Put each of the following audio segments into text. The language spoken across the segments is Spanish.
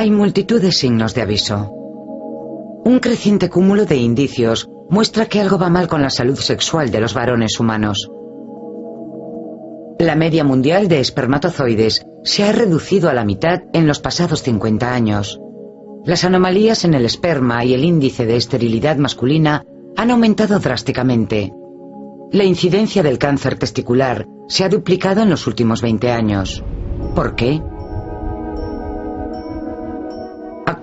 Hay multitud de signos de aviso. Un creciente cúmulo de indicios muestra que algo va mal con la salud sexual de los varones humanos. La media mundial de espermatozoides se ha reducido a la mitad en los pasados 50 años. Las anomalías en el esperma y el índice de esterilidad masculina han aumentado drásticamente. La incidencia del cáncer testicular se ha duplicado en los últimos 20 años. ¿Por qué?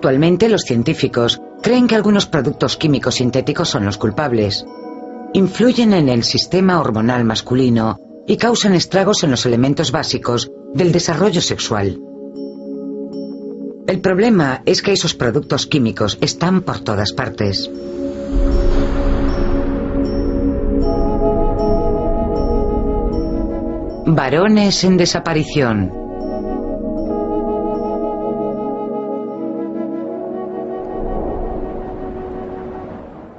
Actualmente los científicos creen que algunos productos químicos sintéticos son los culpables. Influyen en el sistema hormonal masculino y causan estragos en los elementos básicos del desarrollo sexual. El problema es que esos productos químicos están por todas partes. Varones en desaparición.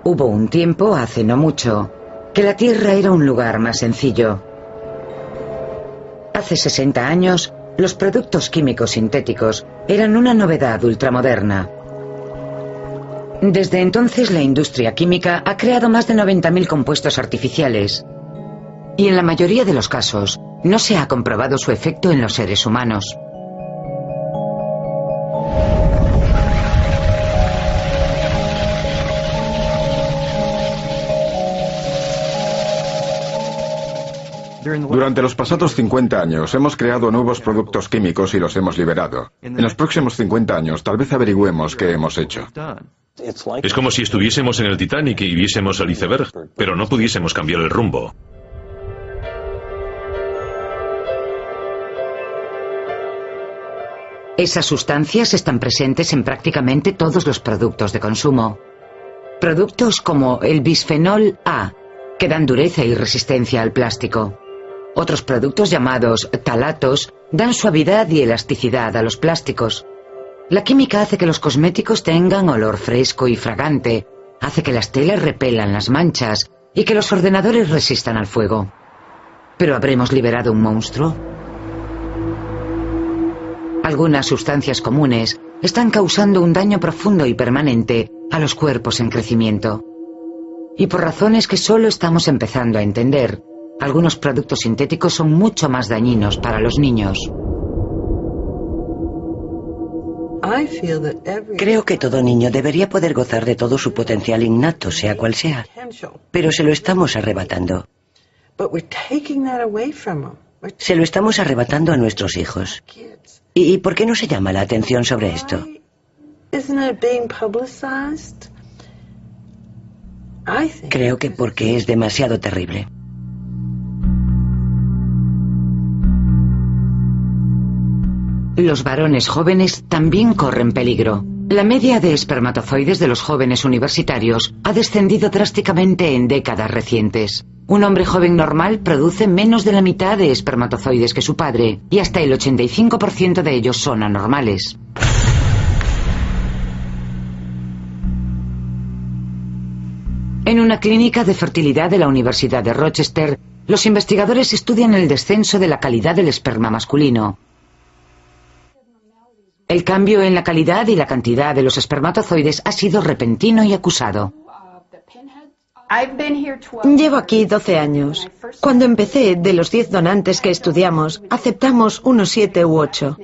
Hubo un tiempo, hace no mucho, que la Tierra era un lugar más sencillo. Hace 60 años, los productos químicos sintéticos eran una novedad ultramoderna. Desde entonces, la industria química ha creado más de 90.000 compuestos artificiales. Y en la mayoría de los casos, no se ha comprobado su efecto en los seres humanos. Durante los pasados 50 años hemos creado nuevos productos químicos y los hemos liberado. En los próximos 50 años tal vez averigüemos qué hemos hecho. Es como si estuviésemos en el Titanic y viésemos el iceberg, pero no pudiésemos cambiar el rumbo. Esas sustancias están presentes en prácticamente todos los productos de consumo. Productos como el bisfenol A, que dan dureza y resistencia al plástico. Otros productos llamados talatos dan suavidad y elasticidad a los plásticos. La química hace que los cosméticos tengan olor fresco y fragante, hace que las telas repelan las manchas y que los ordenadores resistan al fuego. ¿Pero habremos liberado un monstruo? Algunas sustancias comunes están causando un daño profundo y permanente a los cuerpos en crecimiento. Y por razones que solo estamos empezando a entender, algunos productos sintéticos son mucho más dañinos para los niños. Creo que todo niño debería poder gozar de todo su potencial innato, sea cual sea, pero se lo estamos arrebatando. Se lo estamos arrebatando a nuestros hijos. ¿Y por qué no se llama la atención sobre esto? Creo que porque es demasiado terrible. Los varones jóvenes también corren peligro. La media de espermatozoides de los jóvenes universitarios ha descendido drásticamente en décadas recientes. Un hombre joven normal produce menos de la mitad de espermatozoides que su padre, y hasta el 85% de ellos son anormales. En una clínica de fertilidad de la Universidad de Rochester, los investigadores estudian el descenso de la calidad del esperma masculino. El cambio en la calidad y la cantidad de los espermatozoides ha sido repentino y acusado. Llevo aquí 12 años. Cuando empecé, de los 10 donantes que estudiamos, aceptamos unos 7 u 8.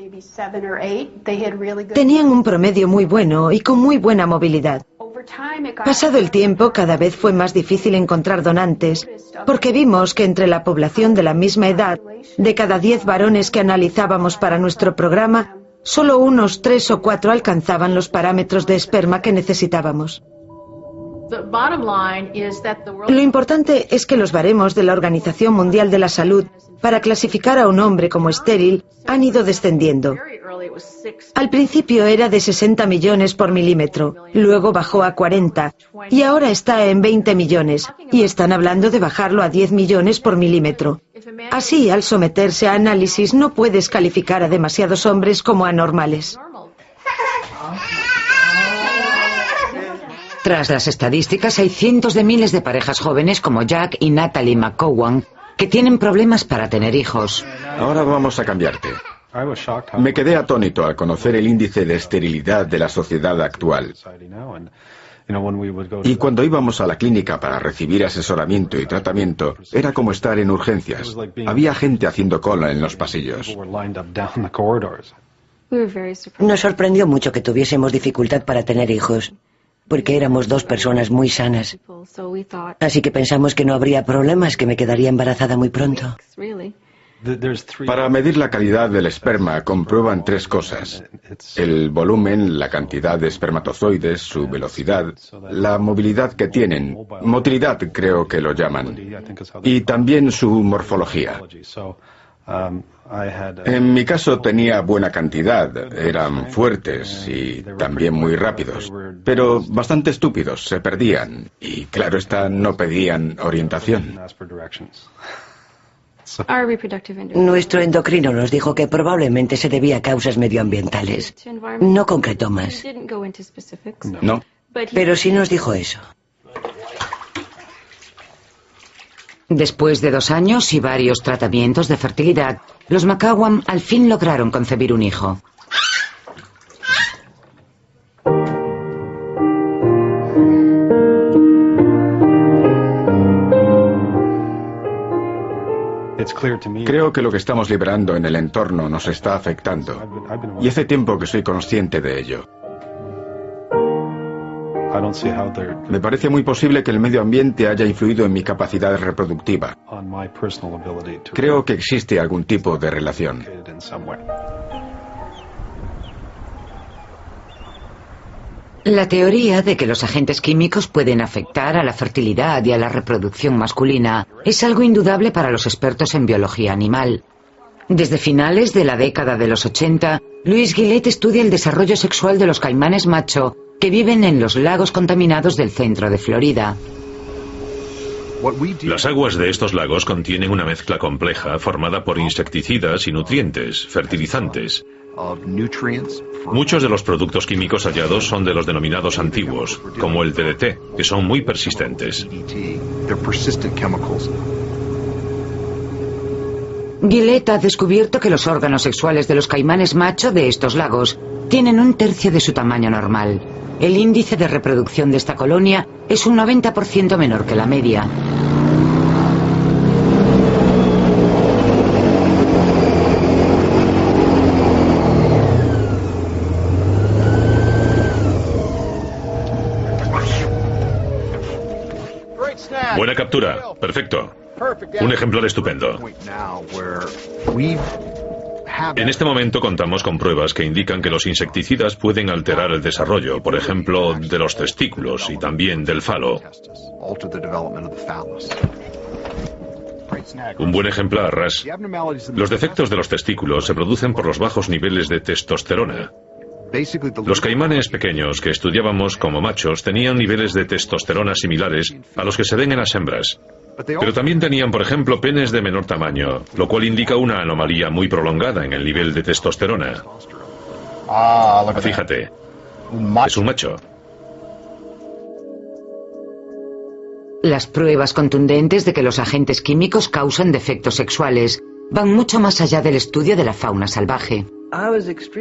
Tenían un promedio muy bueno y con muy buena movilidad. Pasado el tiempo, cada vez fue más difícil encontrar donantes, porque vimos que entre la población de la misma edad, de cada 10 varones que analizábamos para nuestro programa, solo unos 3 o 4 alcanzaban los parámetros de esperma que necesitábamos. Lo importante es que los baremos de la Organización Mundial de la Salud para clasificar a un hombre como estéril han ido descendiendo. Al principio era de 60 millones por milímetro, luego bajó a 40 y ahora está en 20 millones y están hablando de bajarlo a 10 millones por milímetro. Así, al someterse a análisis, no puedes calificar a demasiados hombres como anormales. Tras las estadísticas, hay cientos de miles de parejas jóvenes como Jack y Natalie McCowan que tienen problemas para tener hijos. Ahora vamos a cambiarte. Me quedé atónito al conocer el índice de esterilidad de la sociedad actual. Y cuando íbamos a la clínica para recibir asesoramiento y tratamiento, era como estar en urgencias. Había gente haciendo cola en los pasillos. Nos sorprendió mucho que tuviésemos dificultad para tener hijos, porque éramos dos personas muy sanas. Así que pensamos que no habría problemas, que me quedaría embarazada muy pronto. Para medir la calidad del esperma comprueban 3 cosas: el volumen, la cantidad de espermatozoides, su velocidad, la movilidad que tienen, motilidad creo que lo llaman, y también su morfología. En mi caso tenía buena cantidad, eran fuertes y también muy rápidos, pero bastante estúpidos, se perdían y claro está, no pedían orientación. Nuestro endocrino nos dijo que probablemente se debía a causas medioambientales. No concretó más. No. Pero sí nos dijo eso. Después de 2 años y varios tratamientos de fertilidad, los McCowan al fin lograron concebir un hijo. Creo que lo que estamos liberando en el entorno nos está afectando. Y hace tiempo que soy consciente de ello. Me parece muy posible que el medio ambiente haya influido en mi capacidad reproductiva. Creo que existe algún tipo de relación. La teoría de que los agentes químicos pueden afectar a la fertilidad y a la reproducción masculina es algo indudable para los expertos en biología animal. Desde finales de la década de los 80, Louis Gillette estudia el desarrollo sexual de los caimanes macho que viven en los lagos contaminados del centro de Florida. Las aguas de estos lagos contienen una mezcla compleja formada por insecticidas y nutrientes, fertilizantes. Muchos de los productos químicos hallados son de los denominados antiguos, como el DDT, que son muy persistentes. Gillette ha descubierto que los órganos sexuales de los caimanes macho de estos lagos tienen 1/3 de su tamaño normal. El índice de reproducción de esta colonia es un 90% menor que la media. Buena captura. Perfecto. Un ejemplar estupendo. En este momento contamos con pruebas que indican que los insecticidas pueden alterar el desarrollo, por ejemplo, de los testículos y también del falo. Un buen ejemplar, Ras. Los defectos de los testículos se producen por los bajos niveles de testosterona. Los caimanes pequeños que estudiábamos como machos tenían niveles de testosterona similares a los que se ven en las hembras. Pero también tenían, por ejemplo, penes de menor tamaño, lo cual indica una anomalía muy prolongada en el nivel de testosterona. Fíjate, es un macho. Las pruebas contundentes de que los agentes químicos causan defectos sexuales van mucho más allá del estudio de la fauna salvaje.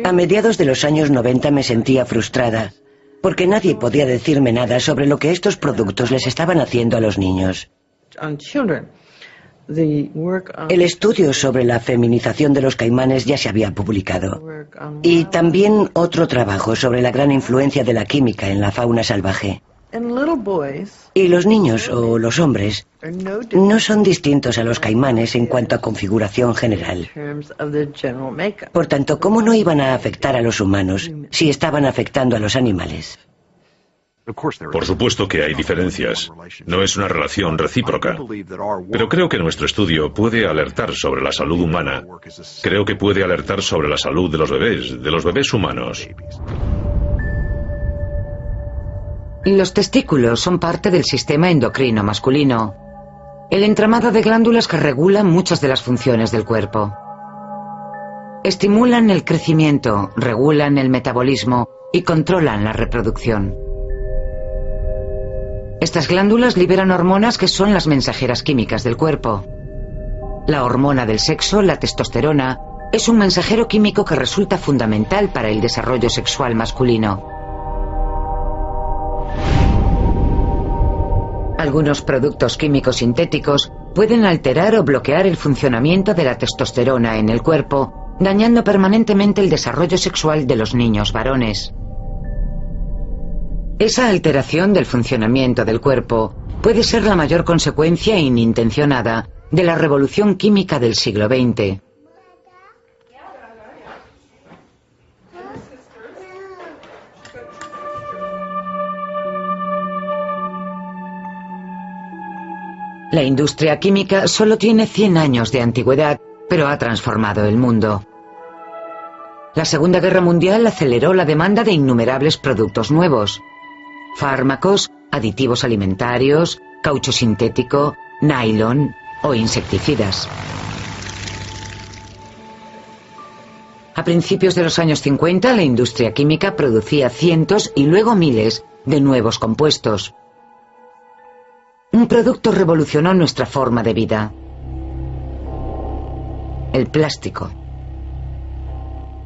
A mediados de los años 90 me sentía frustrada, porque nadie podía decirme nada sobre lo que estos productos les estaban haciendo a los niños. El estudio sobre la feminización de los caimanes ya se había publicado. Y también otro trabajo sobre la gran influencia de la química en la fauna salvaje. Y los niños, o los hombres, no son distintos a los caimanes en cuanto a configuración general. Por tanto, ¿cómo no iban a afectar a los humanos si estaban afectando a los animales? Por supuesto que hay diferencias. No es una relación recíproca. Pero creo que nuestro estudio puede alertar sobre la salud humana. Creo que puede alertar sobre la salud de los bebés humanos. Los testículos son parte del sistema endocrino masculino, el entramado de glándulas que regulan muchas de las funciones del cuerpo. Estimulan el crecimiento, regulan el metabolismo y controlan la reproducción. Estas glándulas liberan hormonas que son las mensajeras químicas del cuerpo. La hormona del sexo, la testosterona, Es un mensajero químico que resulta fundamental para el desarrollo sexual masculino. Algunos productos químicos sintéticos pueden alterar o bloquear el funcionamiento de la testosterona en el cuerpo, dañando permanentemente el desarrollo sexual de los niños varones. Esa alteración del funcionamiento del cuerpo puede ser la mayor consecuencia inintencionada de la revolución química del siglo XX. La industria química solo tiene 100 años de antigüedad, pero ha transformado el mundo. La Segunda Guerra Mundial aceleró la demanda de innumerables productos nuevos: fármacos, aditivos alimentarios, caucho sintético, nylon o insecticidas. A principios de los años 50, la industria química producía cientos y luego miles de nuevos compuestos. Un producto revolucionó nuestra forma de vida: el plástico.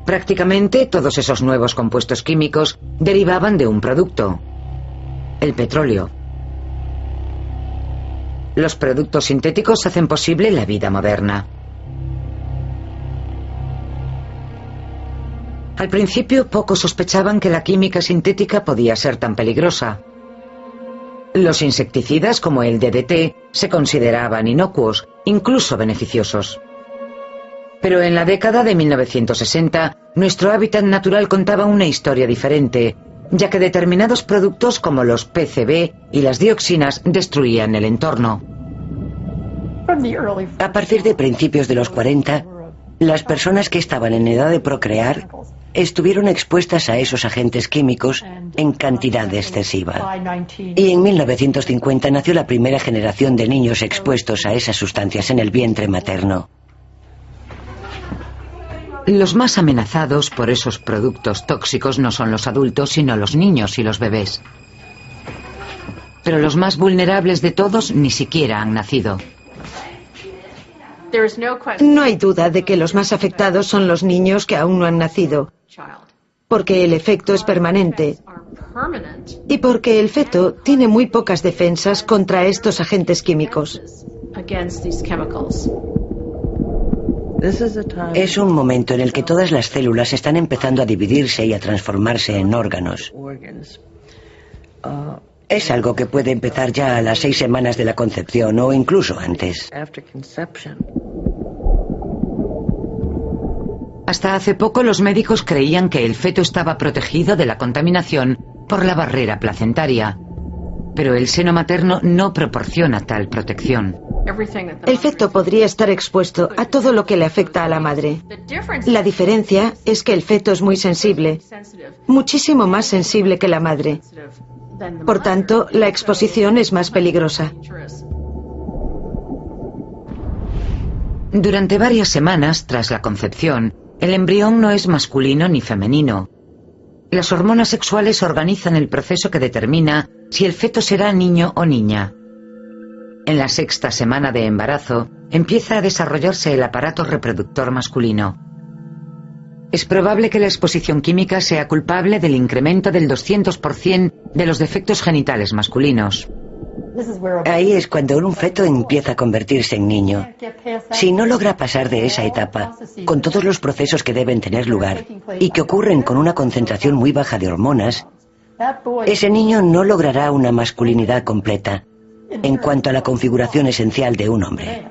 Prácticamente todos esos nuevos compuestos químicos derivaban de un producto: el petróleo. Los productos sintéticos hacen posible la vida moderna. Al principio, pocos sospechaban que la química sintética podía ser tan peligrosa. Los insecticidas, como el DDT, se consideraban inocuos, incluso beneficiosos. Pero en la década de 1960, nuestro hábitat natural contaba una historia diferente, ya que determinados productos como los PCB y las dioxinas destruían el entorno. A partir de principios de los 40, las personas que estaban en edad de procrear estuvieron expuestas a esos agentes químicos en cantidad excesiva. Y en 1950 nació la primera generación de niños expuestos a esas sustancias en el vientre materno. Los más amenazados por esos productos tóxicos no son los adultos, sino los niños y los bebés. Pero los más vulnerables de todos ni siquiera han nacido. No hay duda de que los más afectados son los niños que aún no han nacido, porque el efecto es permanente y porque el feto tiene muy pocas defensas contra estos agentes químicos. Es un momento en el que todas las células están empezando a dividirse y a transformarse en órganos. Es algo que puede empezar ya a las 6 semanas de la concepción o incluso antes. Hasta hace poco los médicos creían que el feto estaba protegido de la contaminación por la barrera placentaria, pero el seno materno no proporciona tal protección. El feto podría estar expuesto a todo lo que le afecta a la madre. La diferencia es que el feto es muy sensible, muchísimo más sensible que la madre. Por tanto, la exposición es más peligrosa. Durante varias semanas tras la concepción, el embrión no es masculino ni femenino. Las hormonas sexuales organizan el proceso que determina si el feto será niño o niña. En la 6ª semana de embarazo, empieza a desarrollarse el aparato reproductor masculino. Es probable que la exposición química sea culpable del incremento del 200% de los defectos genitales masculinos. Ahí es cuando un feto empieza a convertirse en niño. Si no logra pasar de esa etapa, con todos los procesos que deben tener lugar y que ocurren con una concentración muy baja de hormonas, ese niño no logrará una masculinidad completa en cuanto a la configuración esencial de un hombre.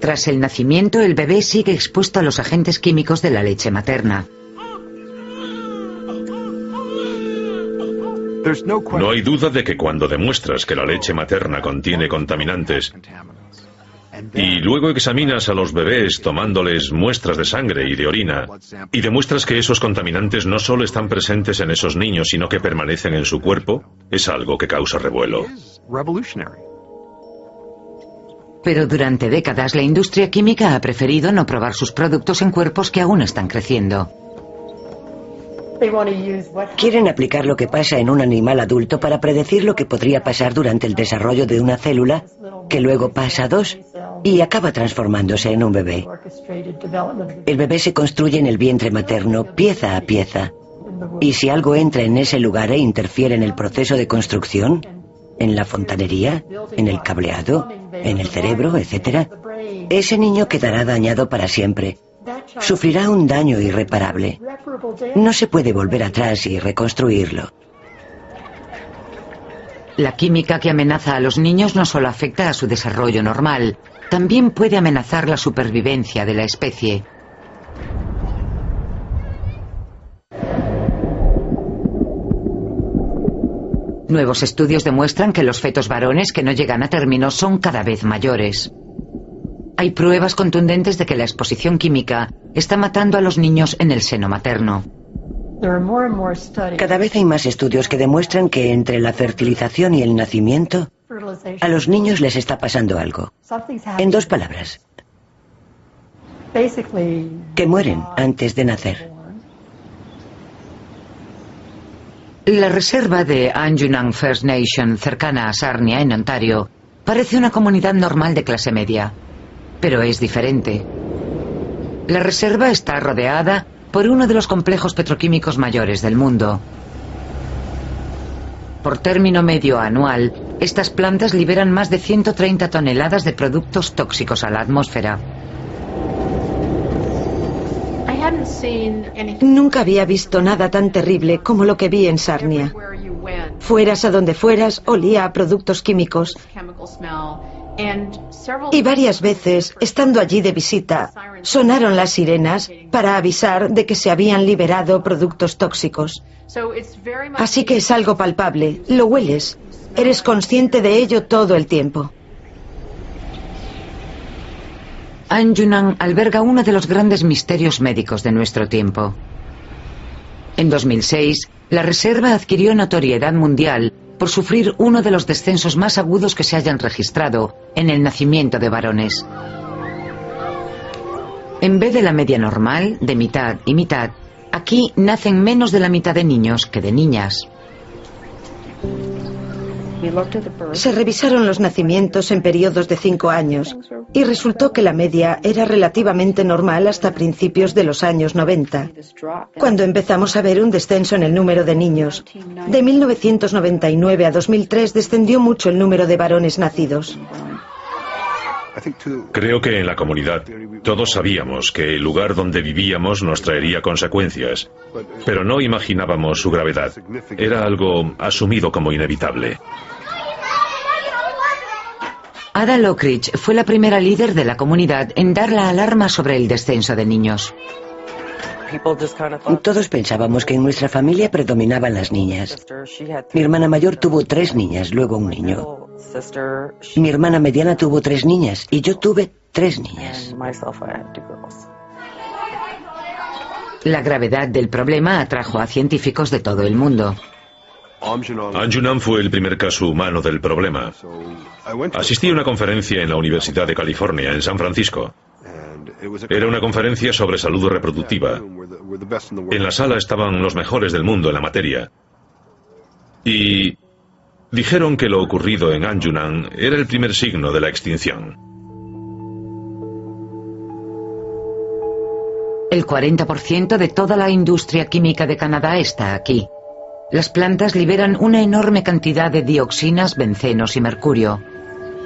Tras el nacimiento, el bebé sigue expuesto a los agentes químicos de la leche materna. No hay duda de que cuando demuestras que la leche materna contiene contaminantes y luego examinas a los bebés tomándoles muestras de sangre y de orina y demuestras que esos contaminantes no solo están presentes en esos niños, sino que permanecen en su cuerpo, es algo que causa revuelo. Pero durante décadas la industria química ha preferido no probar sus productos en cuerpos que aún están creciendo. Quieren aplicar lo que pasa en un animal adulto para predecir lo que podría pasar durante el desarrollo de una célula, que luego pasa a dos y acaba transformándose en un bebé. El bebé se construye en el vientre materno, pieza a pieza. Y si algo entra en ese lugar e interfiere en el proceso de construcción, en la fontanería, en el cableado, en el cerebro, etc., ese niño quedará dañado para siempre. Sufrirá un daño irreparable. No se puede volver atrás y reconstruirlo. La química que amenaza a los niños no solo afecta a su desarrollo normal, también puede amenazar la supervivencia de la especie. Nuevos estudios demuestran que los fetos varones que no llegan a término son cada vez mayores. Hay pruebas contundentes de que la exposición química está matando a los niños en el seno materno. Cada vez hay más estudios que demuestran que entre la fertilización y el nacimiento, a los niños les está pasando algo. En dos palabras, que mueren antes de nacer. La reserva de Anjunang First Nation, cercana a Sarnia, en Ontario, parece una comunidad normal de clase media, pero es diferente. La reserva está rodeada por uno de los complejos petroquímicos mayores del mundo. Por término medio anual, estas plantas liberan más de 130 toneladas de productos tóxicos a la atmósfera. Nunca había visto nada tan terrible como lo que vi en Sarnia. Fueras a donde fueras, olía a productos químicos. Y varias veces, estando allí de visita, sonaron las sirenas para avisar de que se habían liberado productos tóxicos. Así que es algo palpable, lo hueles, eres consciente de ello todo el tiempo. Anjunang alberga uno de los grandes misterios médicos de nuestro tiempo. En 2006, la reserva adquirió notoriedad mundial por sufrir uno de los descensos más agudos que se hayan registrado en el nacimiento de varones. En vez de la media normal, de mitad y mitad, aquí nacen menos de la mitad de niños que de niñas. Se revisaron los nacimientos en periodos de 5 años y resultó que la media era relativamente normal hasta principios de los años 90, cuando empezamos a ver un descenso en el número de niños. De 1999 a 2003 descendió mucho el número de varones nacidos. Creo que en la comunidad todos sabíamos que el lugar donde vivíamos nos traería consecuencias, pero no imaginábamos su gravedad. Era algo asumido como inevitable. Ada Lockridge fue la primera líder de la comunidad en dar la alarma sobre el descenso de niños. Todos pensábamos que en nuestra familia predominaban las niñas. Mi hermana mayor tuvo 3 niñas, luego un niño. Mi hermana mediana tuvo 3 niñas y yo tuve 3 niñas. La gravedad del problema atrajo a científicos de todo el mundo. Anjunang fue el primer caso humano del problema. Asistí a una conferencia en la Universidad de California, en San Francisco. Era una conferencia sobre salud reproductiva. En la sala estaban los mejores del mundo en la materia. Y dijeron que lo ocurrido en Anjunang era el primer signo de la extinción. El 40% de toda la industria química de Canadá está aquí. Las plantas liberan una enorme cantidad de dioxinas, bencenos y mercurio,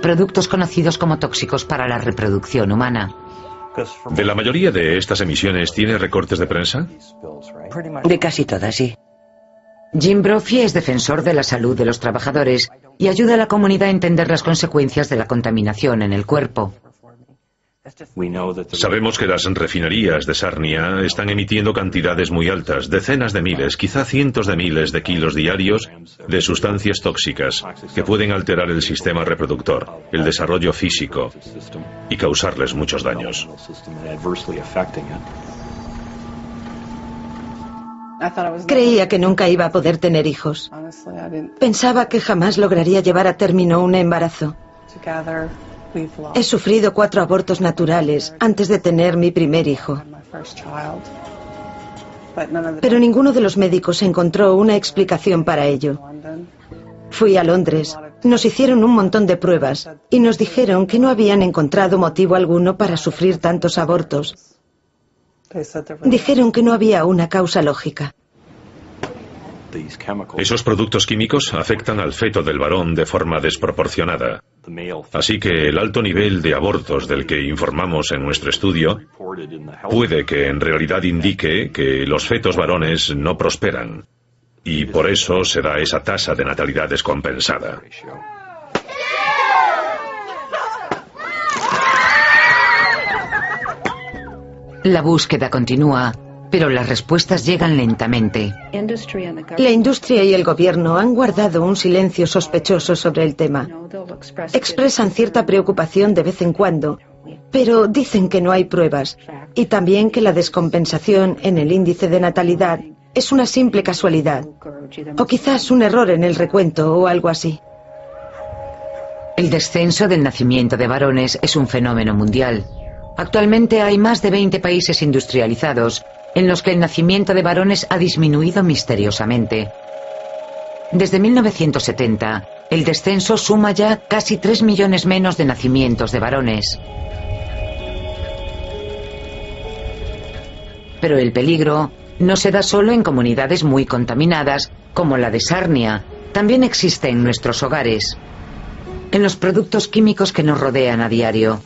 productos conocidos como tóxicos para la reproducción humana. ¿De la mayoría de estas emisiones tiene recortes de prensa? De casi todas, sí. Jim Brophy es defensor de la salud de los trabajadores y ayuda a la comunidad a entender las consecuencias de la contaminación en el cuerpo. Sabemos que las refinerías de Sarnia están emitiendo cantidades muy altas, decenas de miles, quizá cientos de miles de kilos diarios de sustancias tóxicas que pueden alterar el sistema reproductor, el desarrollo físico y causarles muchos daños. Creía que nunca iba a poder tener hijos. Pensaba que jamás lograría llevar a término un embarazo. He sufrido 4 abortos naturales antes de tener mi primer hijo. pero ninguno de los médicos encontró una explicación para ello. Fui a Londres, nos hicieron un montón de pruebas y nos dijeron que no habían encontrado motivo alguno para sufrir tantos abortos. Dijeron que no había una causa lógica. Esos productos químicos afectan al feto del varón de forma desproporcionada. Así que el alto nivel de abortos del que informamos en nuestro estudio puede que en realidad indique que los fetos varones no prosperan. Y por eso se da esa tasa de natalidad descompensada. La búsqueda continúa, pero las respuestas llegan lentamente. La industria y el gobierno han guardado un silencio sospechoso sobre el tema. Expresan cierta preocupación de vez en cuando, pero dicen que no hay pruebas, y también que la descompensación en el índice de natalidad es una simple casualidad, o quizás un error en el recuento o algo así. El descenso del nacimiento de varones es un fenómeno mundial. Actualmente hay más de 20 países industrializados en los que el nacimiento de varones ha disminuido misteriosamente. Desde 1970, el descenso suma ya casi 3 millones menos de nacimientos de varones. Pero el peligro no se da solo en comunidades muy contaminadas, como la de Sarnia, también existe en nuestros hogares, en los productos químicos que nos rodean a diario.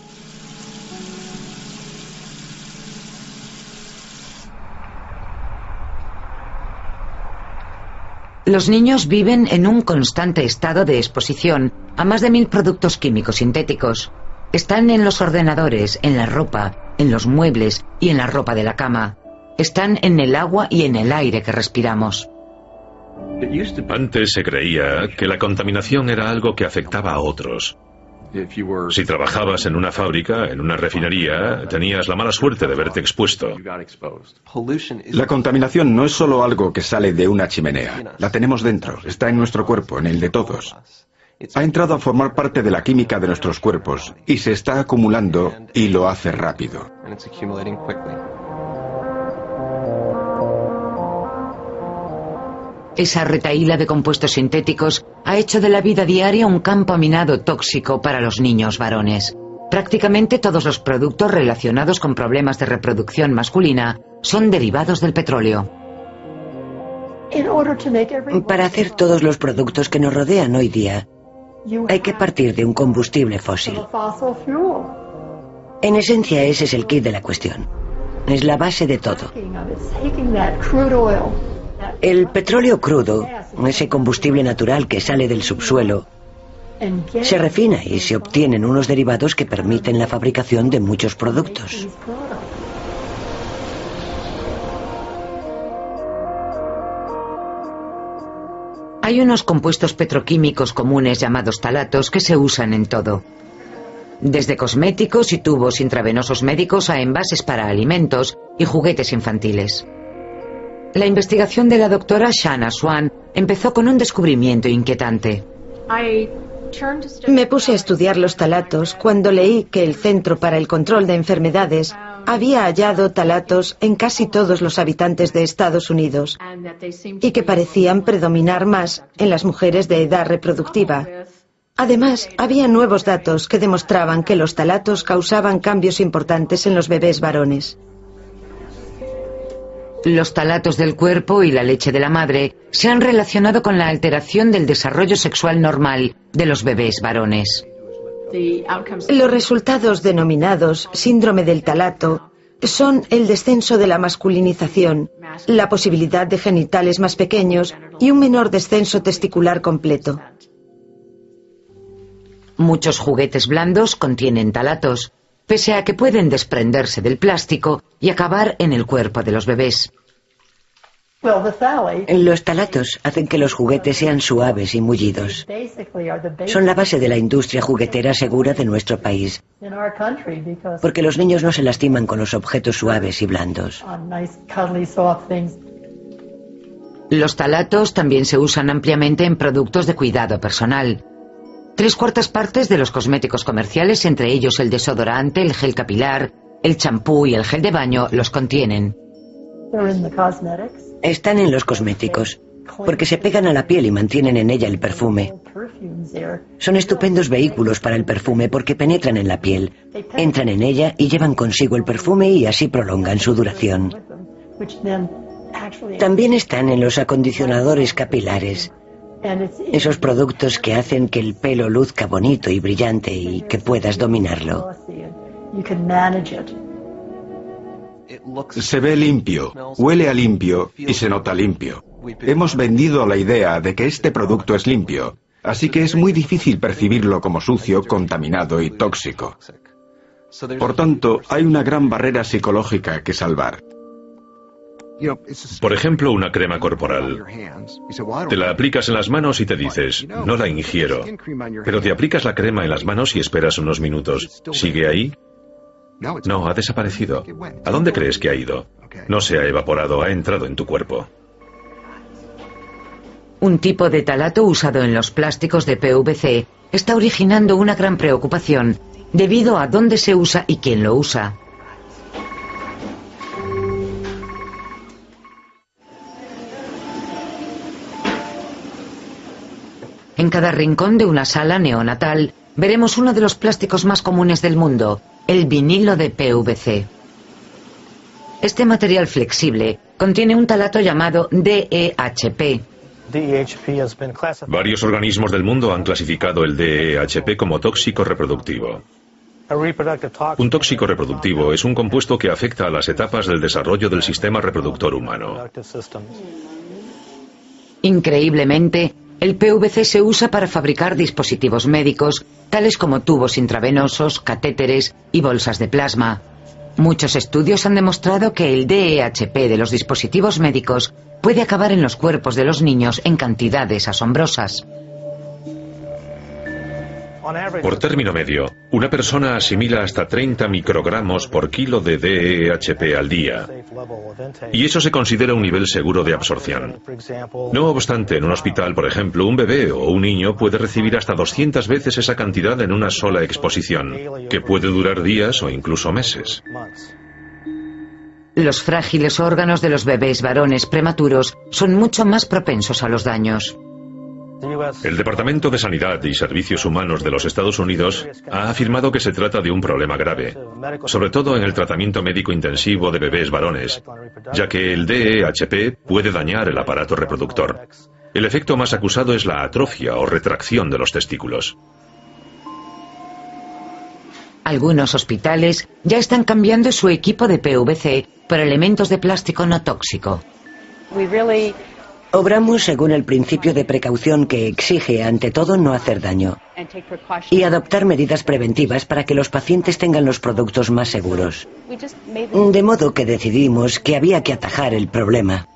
Los niños viven en un constante estado de exposición a más de 1000 productos químicos sintéticos. Están en los ordenadores, en la ropa, en los muebles y en la ropa de la cama. Están en el agua y en el aire que respiramos. Antes se creía que la contaminación era algo que afectaba a otros. Si trabajabas en una fábrica, en una refinería, tenías la mala suerte de verte expuesto. La contaminación no es solo algo que sale de una chimenea. La tenemos dentro, está en nuestro cuerpo, en el de todos. Ha entrado a formar parte de la química de nuestros cuerpos y se está acumulando y lo hace rápido. Esa retahíla de compuestos sintéticos ha hecho de la vida diaria un campo minado tóxico para los niños varones. Prácticamente todos los productos relacionados con problemas de reproducción masculina son derivados del petróleo. Para hacer todos los productos que nos rodean hoy día, hay que partir de un combustible fósil. En esencia, ese es el quid de la cuestión. Es la base de todo. El petróleo crudo, ese combustible natural que sale del subsuelo, se refina y se obtienen unos derivados que permiten la fabricación de muchos productos. Hay unos compuestos petroquímicos comunes llamados talatos que se usan en todo. Desde cosméticos y tubos intravenosos médicos a envases para alimentos y juguetes infantiles. La investigación de la doctora Shanna Swan empezó con un descubrimiento inquietante. Me puse a estudiar los talatos cuando leí que el Centro para el Control de Enfermedades había hallado talatos en casi todos los habitantes de Estados Unidos y que parecían predominar más en las mujeres de edad reproductiva. Además, había nuevos datos que demostraban que los talatos causaban cambios importantes en los bebés varones. Los talatos del cuerpo y la leche de la madre se han relacionado con la alteración del desarrollo sexual normal de los bebés varones. Los resultados denominados síndrome del talato son el descenso de la masculinización, la posibilidad de genitales más pequeños y un menor descenso testicular completo. Muchos juguetes blandos contienen talatos, pese a que pueden desprenderse del plástico y acabar en el cuerpo de los bebés. Los talatos hacen que los juguetes sean suaves y mullidos. Son la base de la industria juguetera segura de nuestro país, porque los niños no se lastiman con los objetos suaves y blandos. Los talatos también se usan ampliamente en productos de cuidado personal. 3/4 partes de los cosméticos comerciales, entre ellos el desodorante, el gel capilar, el champú y el gel de baño, los contienen. Están en los cosméticos, porque se pegan a la piel y mantienen en ella el perfume. Son estupendos vehículos para el perfume porque penetran en la piel, entran en ella y llevan consigo el perfume y así prolongan su duración. También están en los acondicionadores capilares, esos productos que hacen que el pelo luzca bonito y brillante y que puedas dominarlo. Se ve limpio, huele a limpio y se nota limpio. Hemos vendido la idea de que este producto es limpio, así que es muy difícil percibirlo como sucio, contaminado y tóxico. Por tanto, hay una gran barrera psicológica que salvar. Por ejemplo, una crema corporal. Te la aplicas en las manos y te dices, no la ingiero. Pero te aplicas la crema en las manos y esperas unos minutos. ¿Sigue ahí? No, ha desaparecido. ¿A dónde crees que ha ido? No se ha evaporado, ha entrado en tu cuerpo. Un tipo de talato usado en los plásticos de PVC está originando una gran preocupación debido a dónde se usa y quién lo usa. En cada rincón de una sala neonatal veremos uno de los plásticos más comunes del mundo, el vinilo de PVC. Este material flexible contiene un talato llamado DEHP. Varios organismos del mundo han clasificado el DEHP como tóxico reproductivo. Un tóxico reproductivo es un compuesto que afecta a las etapas del desarrollo del sistema reproductor humano. Increíblemente, el PVC se usa para fabricar dispositivos médicos, tales como tubos intravenosos, catéteres y bolsas de plasma. Muchos estudios han demostrado que el DEHP de los dispositivos médicos puede acabar en los cuerpos de los niños en cantidades asombrosas. Por término medio, una persona asimila hasta 30 microgramos por kilo de DEHP al día. Y eso se considera un nivel seguro de absorción. No obstante, en un hospital, por ejemplo, un bebé o un niño puede recibir hasta 200 veces esa cantidad en una sola exposición, que puede durar días o incluso meses. Los frágiles órganos de los bebés varones prematuros son mucho más propensos a los daños. El Departamento de Sanidad y Servicios Humanos de los Estados Unidos ha afirmado que se trata de un problema grave, sobre todo en el tratamiento médico intensivo de bebés varones, ya que el DEHP puede dañar el aparato reproductor. El efecto más acusado es la atrofia o retracción de los testículos. Algunos hospitales ya están cambiando su equipo de PVC por elementos de plástico no tóxico. Obramos según el principio de precaución que exige, ante todo, no hacer daño y adoptar medidas preventivas para que los pacientes tengan los productos más seguros. De modo que decidimos que había que atajar el problema.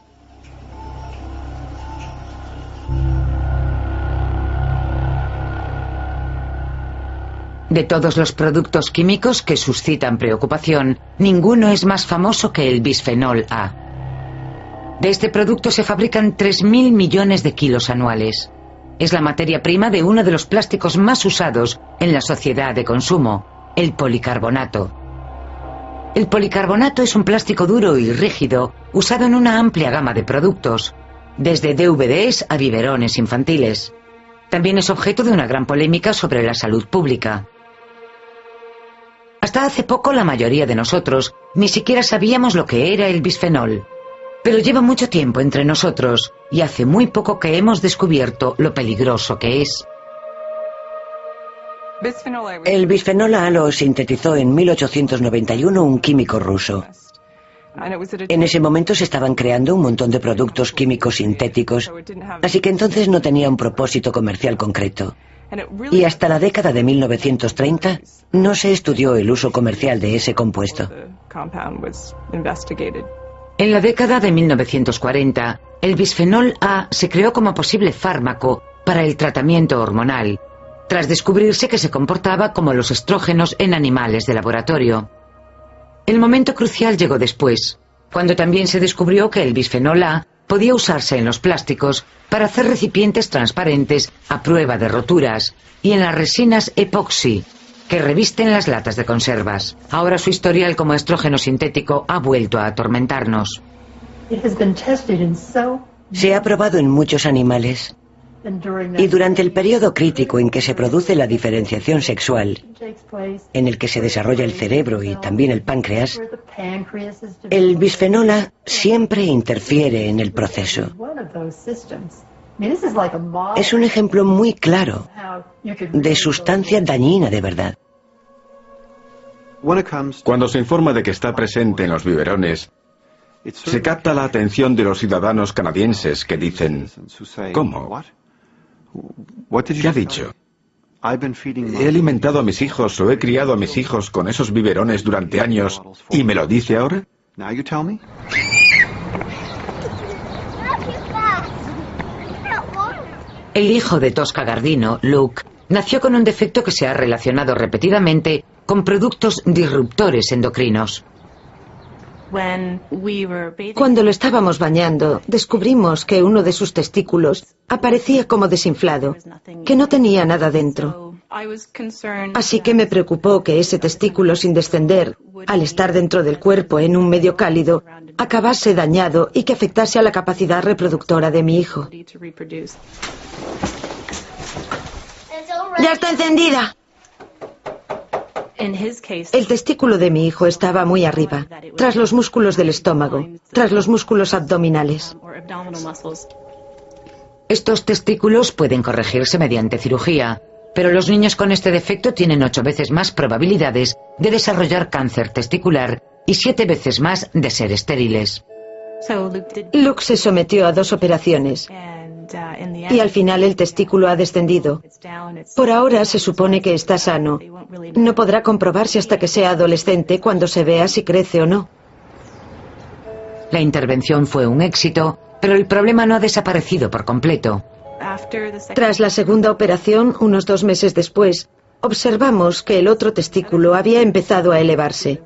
De todos los productos químicos que suscitan preocupación, ninguno es más famoso que el bisfenol A. De este producto se fabrican 3.000 millones de kilos anuales. Es la materia prima de uno de los plásticos más usados en la sociedad de consumo, el policarbonato. El policarbonato es un plástico duro y rígido usado en una amplia gama de productos, desde DVDs a biberones infantiles. También es objeto de una gran polémica sobre la salud pública. Hasta hace poco la mayoría de nosotros ni siquiera sabíamos lo que era el bisfenol. Pero lleva mucho tiempo entre nosotros y hace muy poco que hemos descubierto lo peligroso que es. El bisfenol A lo sintetizó en 1891 un químico ruso. En ese momento se estaban creando un montón de productos químicos sintéticos, así que entonces no tenía un propósito comercial concreto. Y hasta la década de 1930 no se estudió el uso comercial de ese compuesto. En la década de 1940, el bisfenol A se creó como posible fármaco para el tratamiento hormonal, tras descubrirse que se comportaba como los estrógenos en animales de laboratorio. El momento crucial llegó después, cuando también se descubrió que el bisfenol A podía usarse en los plásticos para hacer recipientes transparentes a prueba de roturas y en las resinas epoxi, que revisten las latas de conservas. Ahora su historial como estrógeno sintético ha vuelto a atormentarnos. Se ha probado en muchos animales. Y durante el periodo crítico en que se produce la diferenciación sexual, en el que se desarrolla el cerebro y también el páncreas, el bisfenol A siempre interfiere en el proceso. Es un ejemplo muy claro de sustancia dañina de verdad. Cuando se informa de que está presente en los biberones, se capta la atención de los ciudadanos canadienses que dicen: ¿cómo? ¿Qué ha dicho? He alimentado a mis hijos o he criado a mis hijos con esos biberones durante años y me lo dice ahora. El hijo de Tosca Gardino, Luke, nació con un defecto que se ha relacionado repetidamente con productos disruptores endocrinos. Cuando lo estábamos bañando, descubrimos que uno de sus testículos aparecía como desinflado, que no tenía nada dentro. Así que me preocupó que ese testículo, sin descender, al estar dentro del cuerpo en un medio cálido, acabase dañado y que afectase a la capacidad reproductora de mi hijo. ¡Ya está encendida! El testículo de mi hijo estaba muy arriba, tras los músculos del estómago, tras los músculos abdominales. Estos testículos pueden corregirse mediante cirugía, pero los niños con este defecto tienen 8 veces más probabilidades de desarrollar cáncer testicular y 7 veces más de ser estériles. Luke se sometió a 2 operaciones y al final el testículo ha descendido. Por ahora se supone que está sano. No podrá comprobarse hasta que sea adolescente, cuando se vea si crece o no. La intervención fue un éxito, pero el problema no ha desaparecido por completo. Tras la segunda operación, unos 2 meses después, observamos que el otro testículo había empezado a elevarse.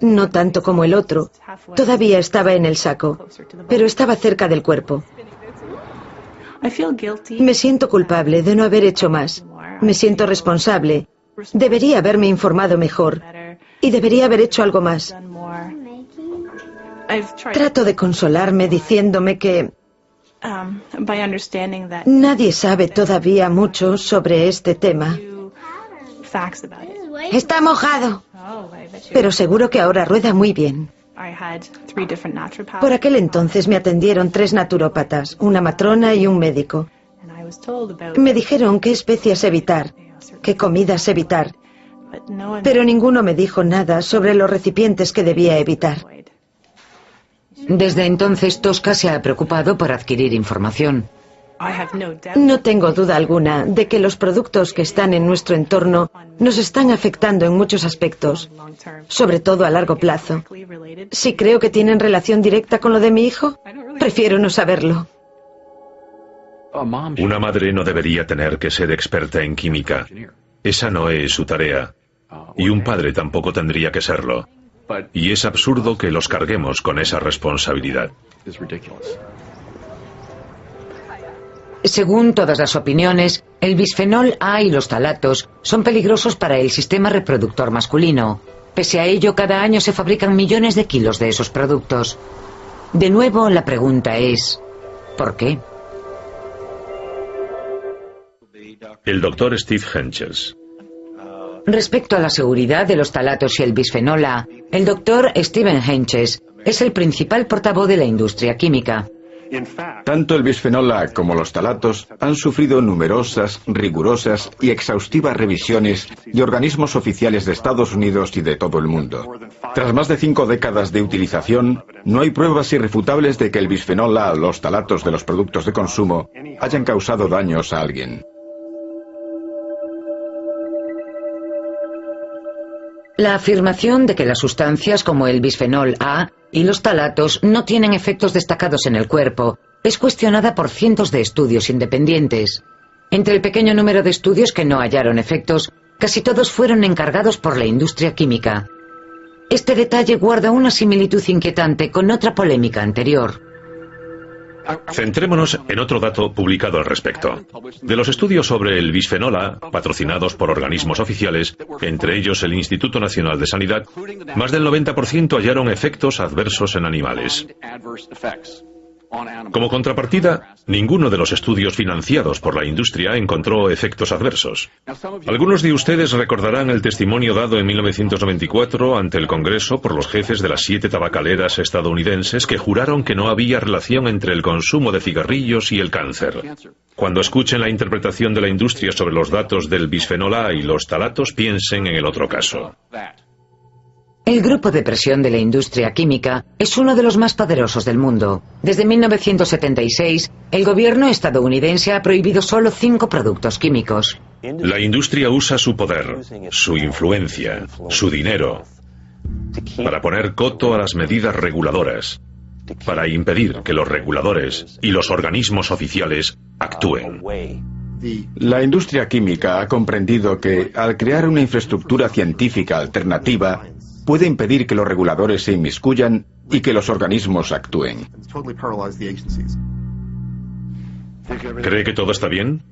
No tanto como el otro. Todavía estaba en el saco, pero estaba cerca del cuerpo. Me siento culpable de no haber hecho más. Me siento responsable. Debería haberme informado mejor. Y debería haber hecho algo más. Trato de consolarme diciéndome que nadie sabe todavía mucho sobre este tema. Está mojado. Pero seguro que ahora rueda muy bien. Por aquel entonces me atendieron 3 naturópatas, una matrona y un médico. Me dijeron qué especias evitar, qué comidas evitar, pero ninguno me dijo nada sobre los recipientes que debía evitar. Desde entonces, Tosca se ha preocupado por adquirir información. No tengo duda alguna de que los productos que están en nuestro entorno nos están afectando en muchos aspectos, sobre todo a largo plazo. Si creo que tienen relación directa con lo de mi hijo, prefiero no saberlo. Una madre no debería tener que ser experta en química. Esa no es su tarea. Y un padre tampoco tendría que serlo. Y es absurdo que los carguemos con esa responsabilidad. Según todas las opiniones, el bisfenol A y los ftalatos son peligrosos para el sistema reproductor masculino. Pese a ello, cada año se fabrican millones de kilos de esos productos. De nuevo, la pregunta es: ¿por qué? El doctor Steve Hentges. Respecto a la seguridad de los ftalatos y el bisfenol A, el doctor Stephen Hentges es el principal portavoz de la industria química. Tanto el bisfenol A como los ftalatos han sufrido numerosas, rigurosas y exhaustivas revisiones de organismos oficiales de Estados Unidos y de todo el mundo. Tras más de 5 décadas de utilización, no hay pruebas irrefutables de que el bisfenol A o los ftalatos de los productos de consumo hayan causado daños a alguien. La afirmación de que las sustancias como el bisfenol A y los ftalatos no tienen efectos destacados en el cuerpo es cuestionada por cientos de estudios independientes. Entre el pequeño número de estudios que no hallaron efectos, casi todos fueron encargados por la industria química. Este detalle guarda una similitud inquietante con otra polémica anterior. Centrémonos en otro dato publicado al respecto. De los estudios sobre el bisfenol A, patrocinados por organismos oficiales, entre ellos el Instituto Nacional de Sanidad, más del 90% hallaron efectos adversos en animales. Como contrapartida, ninguno de los estudios financiados por la industria encontró efectos adversos. Algunos de ustedes recordarán el testimonio dado en 1994 ante el Congreso por los jefes de las 7 tabacaleras estadounidenses que juraron que no había relación entre el consumo de cigarrillos y el cáncer. Cuando escuchen la interpretación de la industria sobre los datos del bisfenol A y los talatos, piensen en el otro caso. El grupo de presión de la industria química es uno de los más poderosos del mundo. Desde 1976, el gobierno estadounidense ha prohibido solo 5 productos químicos. La industria usa su poder, su influencia, su dinero, para poner coto a las medidas reguladoras, para impedir que los reguladores y los organismos oficiales actúen. La industria química ha comprendido que, al crear una infraestructura científica alternativa, puede impedir que los reguladores se inmiscuyan y que los organismos actúen. ¿Cree que todo está bien?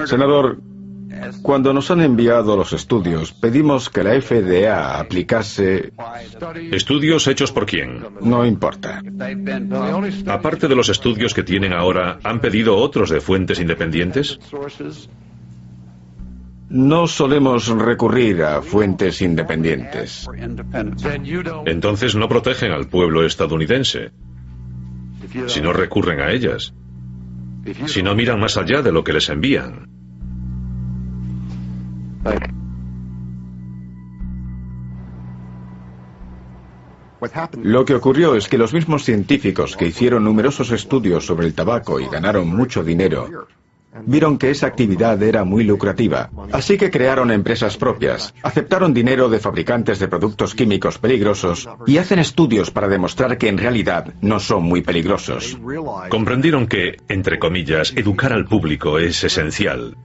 Senador, cuando nos han enviado los estudios, pedimos que la FDA aplicase... ¿Estudios hechos por quién? No importa. Aparte de los estudios que tienen ahora, ¿han pedido otros de fuentes independientes? No solemos recurrir a fuentes independientes. Entonces no protegen al pueblo estadounidense. Si no recurren a ellas. Si no miran más allá de lo que les envían. Lo que ocurrió es que los mismos científicos que hicieron numerosos estudios sobre el tabaco y ganaron mucho dinero, vieron que esa actividad era muy lucrativa, así que crearon empresas propias, aceptaron dinero de fabricantes de productos químicos peligrosos y hacen estudios para demostrar que en realidad no son muy peligrosos. Comprendieron que, entre comillas, educar al público es esencial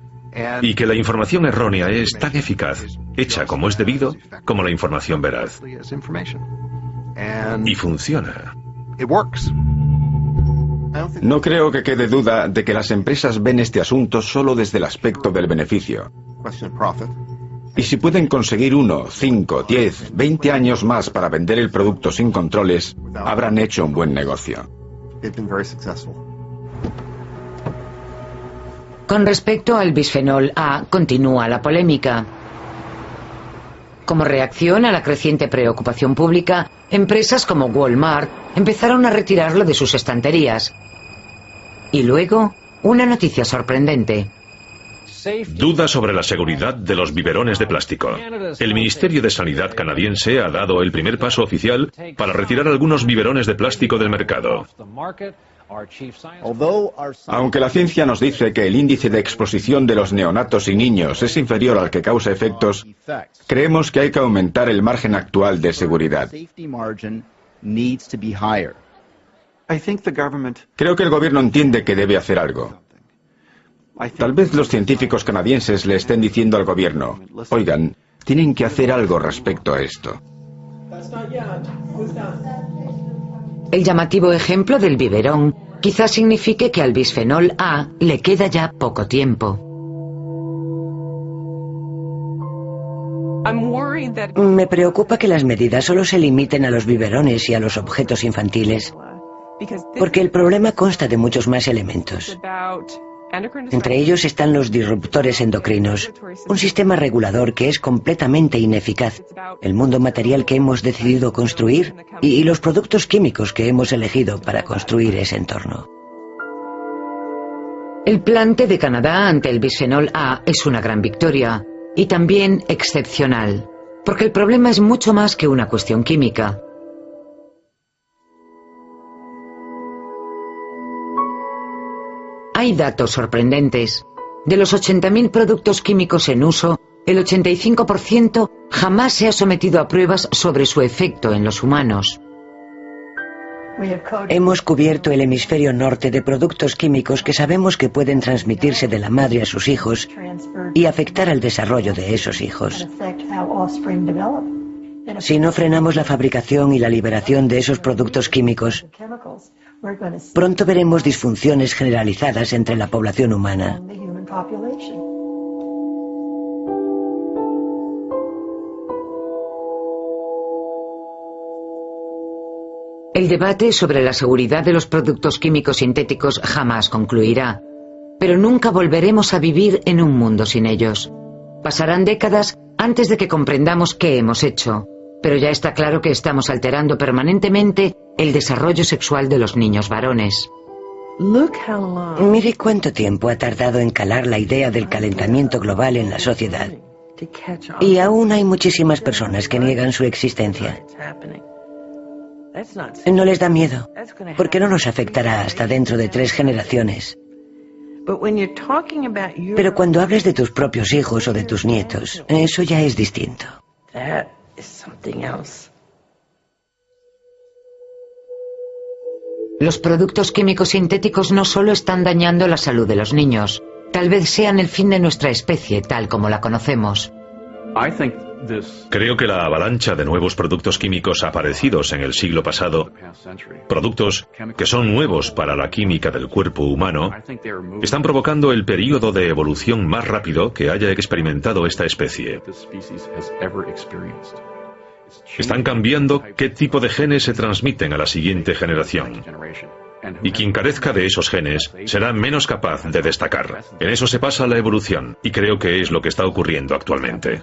y que la información errónea es tan eficaz, hecha como es debido, como la información veraz. Y funciona. No creo que quede duda de que las empresas ven este asunto solo desde el aspecto del beneficio. Y si pueden conseguir 1, 5, 10, 20 años más para vender el producto sin controles, habrán hecho un buen negocio. Con respecto al bisfenol A, continúa la polémica. Como reacción a la creciente preocupación pública, empresas como Walmart empezaron a retirarlo de sus estanterías. Y luego, una noticia sorprendente. Duda sobre la seguridad de los biberones de plástico. El Ministerio de Sanidad canadiense ha dado el primer paso oficial para retirar algunos biberones de plástico del mercado. Aunque la ciencia nos dice que el índice de exposición de los neonatos y niños es inferior al que causa efectos, creemos que hay que aumentar el margen actual de seguridad. Creo que el gobierno entiende que debe hacer algo. Tal vez los científicos canadienses le estén diciendo al gobierno, oigan, tienen que hacer algo respecto a esto. El llamativo ejemplo del biberón quizás signifique que al bisfenol A le queda ya poco tiempo. Me preocupa que las medidas solo se limiten a los biberones y a los objetos infantiles, porque el problema consta de muchos más elementos. Entre ellos están los disruptores endocrinos, un sistema regulador que es completamente ineficaz, el mundo material que hemos decidido construir y los productos químicos que hemos elegido para construir ese entorno. El plante de Canadá ante el bisfenol A es una gran victoria y también excepcional, porque el problema es mucho más que una cuestión química. Hay datos sorprendentes. De los 80.000 productos químicos en uso, el 85% jamás se ha sometido a pruebas sobre su efecto en los humanos. Hemos cubierto el hemisferio norte de productos químicos que sabemos que pueden transmitirse de la madre a sus hijos y afectar al desarrollo de esos hijos. Si no frenamos la fabricación y la liberación de esos productos químicos, Pronto veremos disfunciones generalizadas entre la población humana. El debate sobre la seguridad de los productos químicos sintéticos jamás concluirá, pero nunca volveremos a vivir en un mundo sin ellos. Pasarán décadas antes de que comprendamos qué hemos hecho, pero ya está claro que estamos alterando permanentemente el desarrollo sexual de los niños varones. Mire cuánto tiempo ha tardado en calar la idea del calentamiento global en la sociedad. Y aún hay muchísimas personas que niegan su existencia. No les da miedo, porque no nos afectará hasta dentro de 3 generaciones. Pero cuando hables de tus propios hijos o de tus nietos, eso ya es distinto. Los productos químicos sintéticos no solo están dañando la salud de los niños, tal vez sean el fin de nuestra especie tal como la conocemos. Creo que la avalancha de nuevos productos químicos aparecidos en el siglo pasado, productos que son nuevos para la química del cuerpo humano, están provocando el período de evolución más rápido que haya experimentado esta especie. Están cambiando qué tipo de genes se transmiten a la siguiente generación. Y quien carezca de esos genes será menos capaz de destacar. En eso se basa la evolución, y creo que es lo que está ocurriendo actualmente.